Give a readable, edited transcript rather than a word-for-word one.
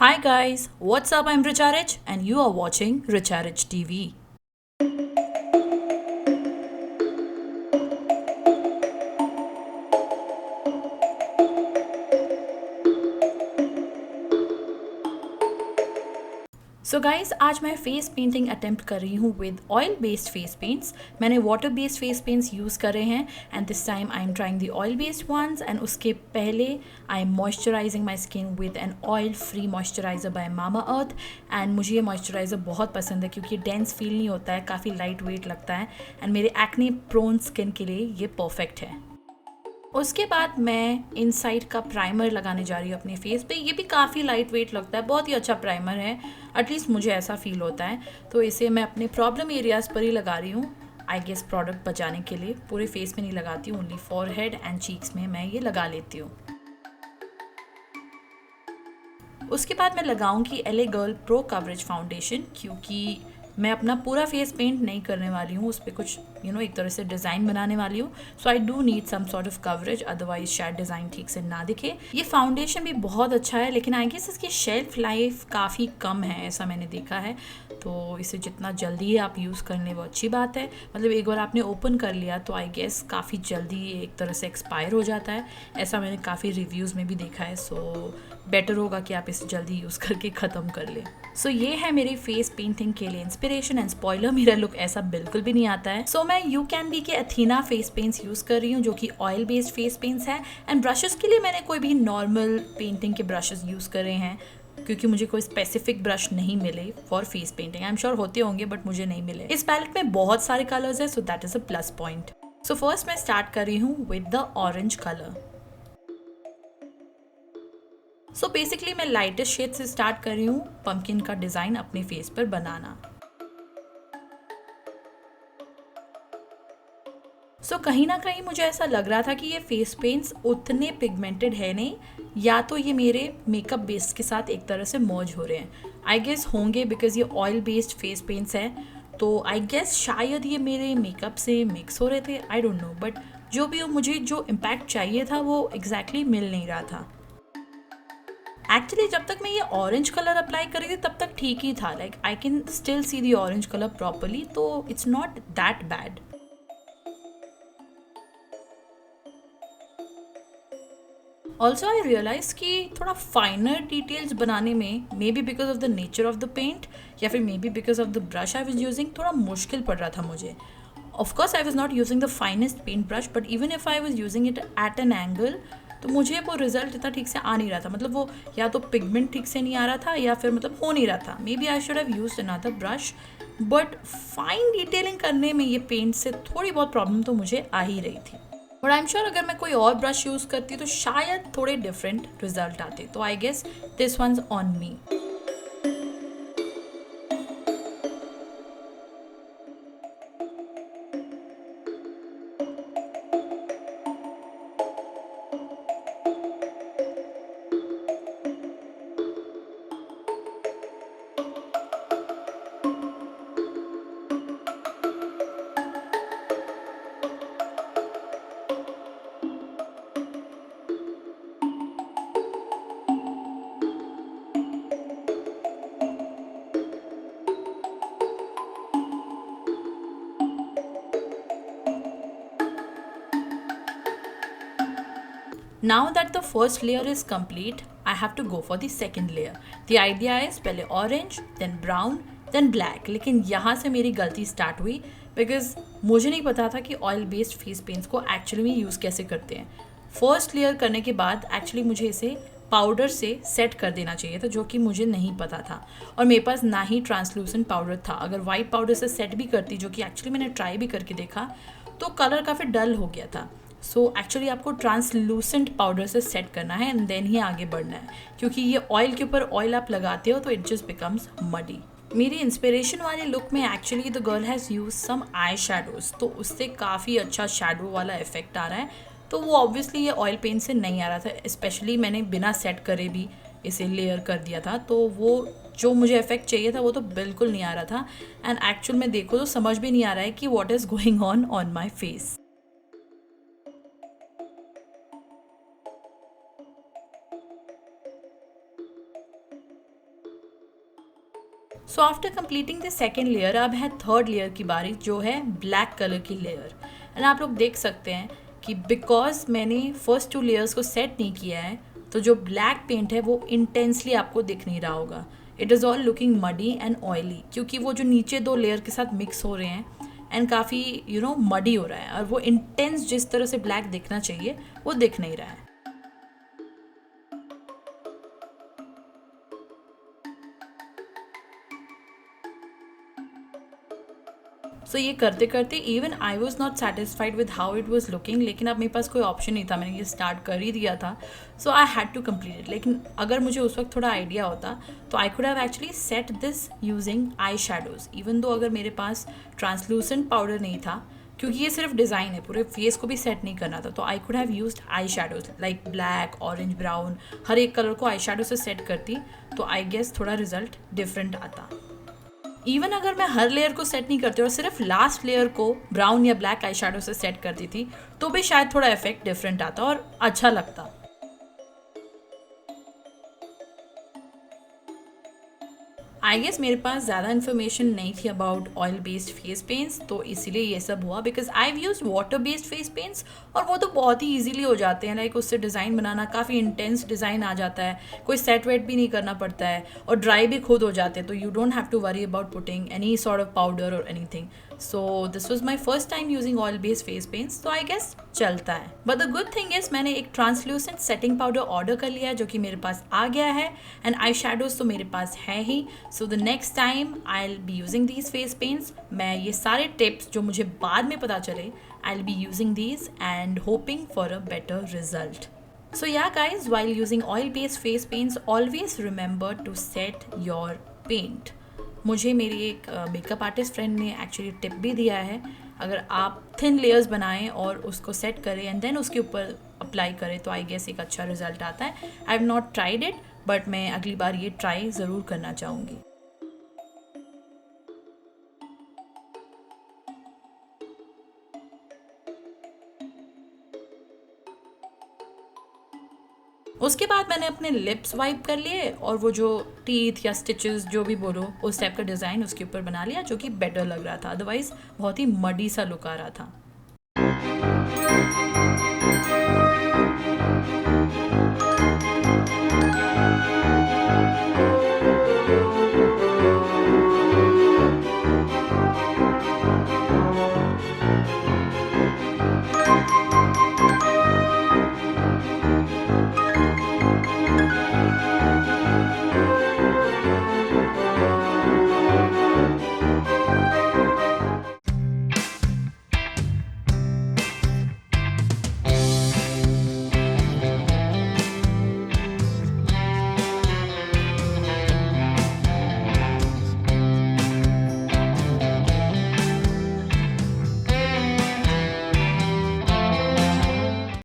Hi guys, what's up? I'm Richarich and you are watching Richarich TV. So guys आज मैं face painting attempt कर रही हूँ with oil based face paints. मैंने water based face paints use करे हैं and this time I am trying the oil based ones and उसके पहले I am moisturising my skin with an oil free moisturiser by Mamaearth. And मुझे ये moisturiser बहुत पसंद है क्योंकि डेंस फील नहीं होता है, काफ़ी लाइट वेट लगता है एंड मेरे एक्ने प्रोन स्किन के लिए ये परफेक्ट है। उसके बाद मैं इनसाइड का प्राइमर लगाने जा रही हूँ अपने फेस पे। ये भी काफ़ी लाइट वेट लगता है, बहुत ही अच्छा प्राइमर है, एटलीस्ट मुझे ऐसा फील होता है। तो इसे मैं अपने प्रॉब्लम एरियाज़ पर ही लगा रही हूँ। आई गेस प्रोडक्ट बचाने के लिए पूरे फेस में नहीं लगाती हूँ, ओनली फॉरहेड एंड चीक्स में मैं ये लगा लेती हूँ। उसके बाद मैं लगाऊंगी एले गर्ल प्रो कवरेज फाउंडेशन क्योंकि मैं अपना पूरा फेस पेंट नहीं करने वाली हूँ, उस पर कुछ एक तरह से डिज़ाइन बनाने वाली हूँ। So I do need some sort of coverage, otherwise शायद डिज़ाइन ठीक से ना दिखे। ये फाउंडेशन भी बहुत अच्छा है लेकिन आई गेस इसकी शेल्फ लाइफ काफ़ी कम है, ऐसा मैंने देखा है। तो इसे जितना जल्दी आप यूज़ कर लें वो अच्छी बात है। मतलब एक बार आपने ओपन कर लिया तो आई गेस काफ़ी जल्दी एक तरह से एक्सपायर हो जाता है, ऐसा मैंने काफ़ी रिव्यूज़ में भी देखा है। सो बेटर होगा कि आप इसे जल्दी यूज़ करके ख़त्म कर लें। सो ये है मेरी फेस पेंटिंग के लिए इंस्पिरेशन एंड स्पॉइलर, मेरा लुक ऐसा बिल्कुल भी नहीं आता है। सो मैं यू कैन बी के अथीना फेस पेंट्स यूज़ कर रही हूँ जो कि ऑयल बेस्ड फेस पेंट्स है। एंड ब्रशेस के लिए मैंने कोई भी नॉर्मल पेंटिंग के ब्रशेस यूज़ करे हैं क्योंकि मुझे कोई स्पेसिफिक ब्रश नहीं मिले for face painting. I am sure होते होंगे बट मुझे नहीं मिले। इस पैलेट में बहुत सारे कलर्स है, so that is a plus point. So first मैं स्टार्ट कर रही हूँ with the orange colour. So basically मैं लाइटेस्ट शेड से स्टार्ट कर रही हूँ पम्पकिन का डिज़ाइन अपने फेस पर बनाना। सो कहीं ना कहीं मुझे ऐसा लग रहा था कि ये फेस पेंट्स उतने पिगमेंटेड है नहीं, या तो ये मेरे मेकअप बेस के साथ एक तरह से मर्ज हो रहे हैं। आई गेस होंगे बिकॉज ये ऑयल बेस्ड फेस पेंट्स हैं, तो आई गेस शायद ये मेरे मेकअप से मिक्स हो रहे थे, आई डोंट नो। बट जो भी हो, मुझे जो इम्पैक्ट चाहिए था वो एग्जैक्टली मिल नहीं रहा था। एक्चुअली जब तक मैं ये ऑरेंज कलर अप्लाई कर रही थी तब तक ठीक ही था, like I can still see the orange colour properly, तो it's not that bad. Also I realise कि थोड़ा फाइनर डिटेल्स बनाने में maybe because of the nature of the paint या फिर maybe because of the brush I was using, थोड़ा मुश्किल पड़ रहा था मुझे। Of course I was not using the finest paint brush, but even if I was using it eight an angle तो मुझे वो रिजल्ट इतना ठीक से आ नहीं रहा था। मतलब वो या तो पिगमेंट ठीक से नहीं आ रहा था या फिर मतलब हो नहीं रहा था। Maybe I should have used another brush, but fine detailing करने में ये पेंट से थोड़ी बहुत प्रॉब्लम तो मुझे आ ही रही थी। बट आई एम श्योर अगर मैं कोई और ब्रश यूज़ करती तो शायद थोड़े डिफरेंट रिजल्ट आते। तो I guess this one's on me. Now that the first layer is complete, I have to go for the second layer. The idea is पहले orange, then brown, then black. लेकिन यहाँ से मेरी गलती start हुई because मुझे नहीं पता था कि ऑयल बेस्ड फेस पेंट्स को एक्चुअली में यूज़ कैसे करते हैं। फर्स्ट लेयर करने के बाद एक्चुअली मुझे इसे पाउडर से सेट कर देना चाहिए था, जो कि मुझे नहीं पता था और मेरे पास ना ही ट्रांसलूसेंट पाउडर था। अगर वाइट पाउडर से सेट भी करती, जो कि एक्चुअली मैंने ट्राई भी करके देखा, तो कलर काफ़ी डल हो गया था। सो एक्चुअली आपको ट्रांसलूसेंट पाउडर से सेट करना है एंड देन ही आगे बढ़ना है, क्योंकि ये ऑयल के ऊपर ऑयल आप लगाते हो तो इट जस्ट बिकम्स मडी। मेरी इंस्पिरेशन वाले लुक में actually the girl has use some eye shadows, तो उससे काफ़ी अच्छा शेडो वाला इफेक्ट आ रहा है। तो वो ऑब्वियसली ये ऑयल पेंट से नहीं आ रहा था, स्पेशली मैंने बिना सेट करे भी इसे लेयर कर दिया था, तो वो जो मुझे इफेक्ट चाहिए था वो तो बिल्कुल नहीं आ रहा था। एंड एक्चुअल में देखो तो समझ भी नहीं आ रहा है कि what is going on my face. So after completing the second layer अब है थर्ड लेयर की बारी, जो है ब्लैक कलर की लेयर। एंड आप लोग देख सकते हैं कि बिकॉज मैंने फर्स्ट 2 लेयर्स को सेट नहीं किया है, तो जो ब्लैक पेंट है वो इंटेंसली आपको दिख नहीं रहा होगा। It is all looking muddy and oily, क्योंकि वो जो नीचे 2 लेयर के साथ मिक्स हो रहे हैं एंड काफ़ी मडी हो रहा है, और वो इंटेंस जिस तरह से ब्लैक दिखना चाहिए वो दिख नहीं रहा है। सो ये करते करते even I was not satisfied with how it was looking, लेकिन अब मेरे पास कोई ऑप्शन नहीं था, मैंने ये स्टार्ट कर ही दिया था, so I had to complete it. लेकिन अगर मुझे उस वक्त थोड़ा आइडिया होता तो I could have actually set this using eye shadows, even though अगर मेरे पास ट्रांसलूसेंट पाउडर नहीं था, क्योंकि ये सिर्फ डिज़ाइन है, पूरे फेस को भी सेट नहीं करना था, तो I could have used eye shadows like black, orange, brown, हर एक कलर को आई शेडो से सेट करती, तो आई गेस थोड़ा रिजल्ट डिफरेंट आता। इवन अगर मैं हर लेयर को सेट नहीं करती और सिर्फ लास्ट लेयर को ब्राउन या ब्लैक आई शेडो से सेट करती थी, तो भी शायद थोड़ा इफेक्ट डिफरेंट आता और अच्छा लगता। आई गेस मेरे पास ज़्यादा इन्फॉर्मेशन नहीं थी about oil based face paints, तो इसीलिए ये सब हुआ, because I use water based face paints और वो तो बहुत ही ईजिली हो जाते हैं, लाइक उससे डिज़ाइन बनाना काफ़ी इंटेंस डिज़ाइन आ जाता है, कोई सेट वेट भी नहीं करना पड़ता है और ड्राई भी खुद हो जाते हैं, तो you don't have to worry about putting any sort of powder or anything. So this was my first time using oil based face paints, तो आई गेस चलता है। But the good thing is मैंने एक translucent setting powder order कर लिया है, जो कि मेरे पास आ गया है, एंड आई शेडोज तो मेरे पास है ही। So the next time I will be using these face paints, मैं ये सारे टिप्स जो मुझे बाद में पता चले, आई will be using these and hoping for a better result. So yeah guys, while using oil based face paints, always remember to set your paint. मुझे मेरी एक मेकअप आर्टिस्ट फ्रेंड ने एक्चुअली टिप भी दिया है, अगर आप थिन लेयर्स बनाएं और उसको सेट करें एंड देन उसके ऊपर अप्लाई करें तो आई गेस एक अच्छा रिजल्ट आता है. I have not tried it, but मैं अगली बार ये ट्राई ज़रूर करना चाहूँगी. उसके बाद मैंने अपने लिप्स वाइप कर लिए और वो जो टीथ या स्टिचेस जो भी बोलो उस टाइप का डिज़ाइन उसके ऊपर बना लिया, जो कि बेटर लग रहा था. अदरवाइज़ बहुत ही मडी सा लुक आ रहा था.